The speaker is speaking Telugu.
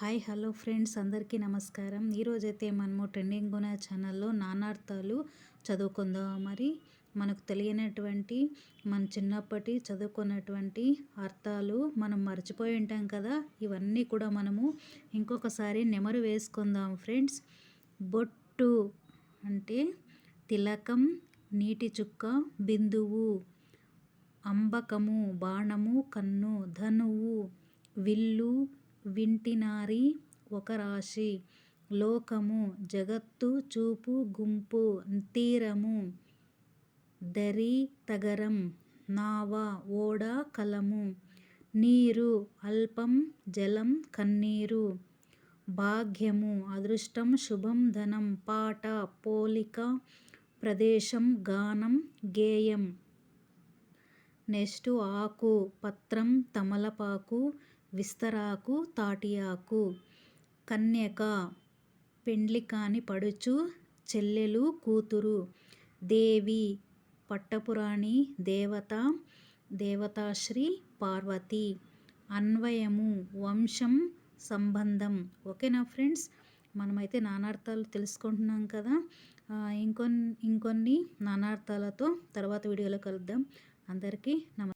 హాయ్ హలో ఫ్రెండ్స్, అందరికీ నమస్కారం. ఈరోజైతే మనము ట్రెండింగ్ ఉన్న ఛానల్లో నానార్థాలు చదువుకుందాం. మరి మనకు తెలియనటువంటి మన చిన్నప్పటి చదువుకున్నటువంటి అర్థాలు మనం మర్చిపోయి ఉంటాం కదా. ఇవన్నీ కూడా మనము ఇంకొకసారి నెమరు వేసుకుందాం ఫ్రెండ్స్. బొట్టు అంటే తిలకం, నీటి చుక్క, బిందువు. అంబకము బాణము, కన్ను. ధనువు విల్లు, వింటినారి, ఒక రాశి. లోకము జగత్తు, చూపు, గుంపు. తీరము దరి, తగరం. నావ ఓడ, కలము. నీరు అల్పం, జలం, కన్నీరు. భాగ్యము అదృష్టం, శుభం, ధనం. పాట పోలిక, ప్రదేశం, గానం, గేయం. నెక్స్ట్ ఆకు పత్రం, తమలపాకు, విస్తరాకు, తాటి ఆకు. కన్యక పెండ్లి కాని పడుచు, చెల్లెలు, కూతురు. దేవి పట్టపురాణి, దేవత, దేవతాశ్రీ, పార్వతి. అన్వయము వంశం, సంబంధం. ఓకేనా ఫ్రెండ్స్, మనమైతే నానార్థాలు తెలుసుకుంటున్నాం కదా. ఇంకొన్ని నానార్థాలతో తర్వాత వీడియోలో కలుద్దాం. అందరికీ నమస్కారం.